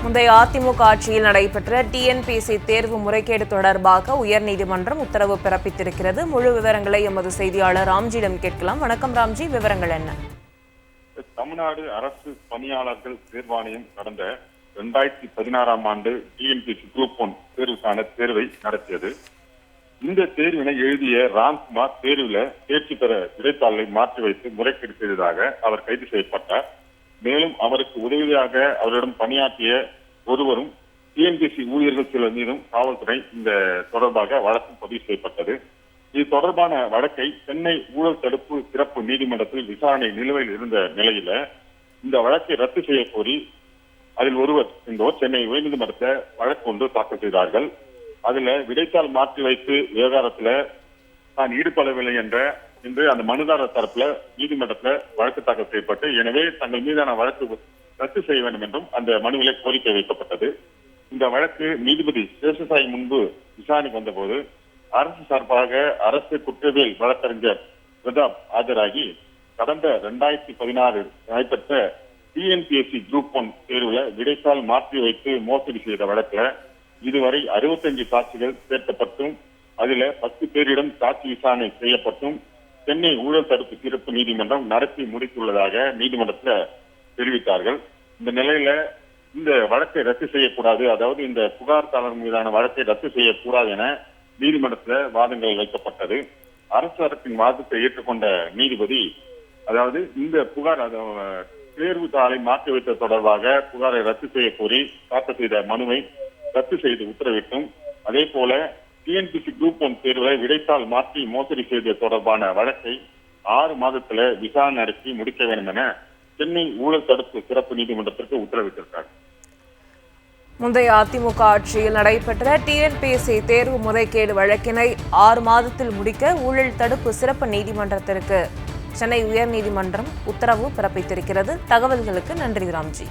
முந்தைய அதிமுக ஆட்சியில் நடைபெற்ற டிஎன்பிஎஸ்சி தேர்வு முறைகேடு தொடர்பாக உயர்நீதிமன்றம் உத்தரவு பிறப்பித்திருக்கிறது. முழு விவரங்களை எமது செய்தியாளர் ராம்ஜியிடம் கேட்கலாம். வணக்கம் ராம்ஜி, விவரங்கள் என்ன? தமிழ்நாடு அரசு பணியாளர்கள் தேர்வாணையம் கடந்த 2016ஆம் ஆண்டு டிஎன்பிஎஸ்சி குரூப் 1 தேர்வுக்கான தேர்வை நடத்தியது. இந்த தேர்வினை எழுதிய ராம்குமார் தேர்வில் தேர்ச்சி பெற விடைத்தாளை மாற்றி வைத்து முறைகேடு செய்ததாக அவர் கைது செய்யப்பட்டார். மேலும் அவருக்கு உதவியாக அவரிடம் பணியாற்றிய ஒருவரும் டிஎன்பிஎஸ்சி ஊழியர்கள் சிலர் மீதும் காவல்துறை இந்த தொடர்பாக வழக்கு பதிவு செய்யப்பட்டது. இது தொடர்பான வழக்கை சென்னை ஊழல் தடுப்பு சிறப்பு நீதிமன்றத்தில் விசாரணை நிலுவையில் இருந்த நிலையில இந்த வழக்கை ரத்து செய்ய கோரி அதில் ஒருவர் என்பவர் சென்னை உயர்நீதிமன்றத்தை வழக்கு ஒன்று தாக்கல் செய்தார்கள். அதுல விடைத்தாள் மாற்றி வைத்து விவகாரத்துல தான் ஈடுபடவில்லை என்று அந்த மனுதாரர் தரப்புல நீதிமன்றத்துல வழக்கு தாக்கல் செய்யப்பட்டு, எனவே தங்கள் மீதான வழக்கு ரத்து செய்ய வேண்டும் என்றும் அந்த மனுவிலே கோரிக்கை வைக்கப்பட்டது. இந்த வழக்கு நீதிபதி சேஷசாயி முன்பு விசாரணைக்கு வந்தபோது அரசு சார்பாக அரசு குற்றவியல் வழக்கறிஞர் பிரதாப் ஆஜராகி கடந்த 2016 நடைபெற்ற டிஎன்பிஎஸ்சி குரூப் 1 தேர்வுல விடைத்தாள் மாற்றி வைத்து மோசடி செய்த வழக்குல இதுவரை 65 சாட்சிகள் சேர்க்கப்பட்டும் அதுல 10 பேரிடம் சாட்சி விசாரணை செய்யப்பட்டும் சென்னை ஊழல் தடுப்பு சிறப்பு நீதிமன்றம் நடத்தி முடித்துள்ளதாக நீதிமன்றத்தில் தெரிவித்தார்கள். இந்த நிலையில இந்த வழக்கை ரத்து செய்யக்கூடாது, அதாவது இந்த புகார்தாரர் மீதான வழக்கை ரத்து செய்யக்கூடாது என நீதிமன்றத்தில் வாதங்கள் வைக்கப்பட்டது. அரசு தரப்பின் வாதத்தை ஏற்றுக்கொண்ட நீதிபதி, அதாவது இந்த புகார் தேர்வு தாளை மாற்றி வைத்தது தொடர்பாக புகாரை ரத்து செய்ய கோரி தாக்கல் செய்த மனுவை ரத்து செய்து உத்தரவிட்டும், அதே போல டிஎன்பிஎஸ்சி குரூப் 1 தேர்வை விடைத்தாள் மாற்றி மோசடி செய்தது தொடர்பான வழக்கை 6 மாதத்துல விசாரணை நடத்தி முடிக்க வேண்டும் என சென்னை ஊழல் தடுப்பு சிறப்பு நீதிமன்றத்திற்கு உத்தரவிட்டிருக்கார். முந்தைய அதிமுக ஆட்சியில் நடைபெற்ற டிஎன்பிஎஸ்சி தேர்வு முறைகேடு வழக்கினை 6 மாதத்தில் முடிக்க ஊழல் தடுப்பு சிறப்பு நீதிமன்றத்திற்கு சென்னை உயர்நீதிமன்றம் உத்தரவு பிறப்பித்திருக்கிறது. தகவல்களுக்கு நன்றி ராம்ஜி.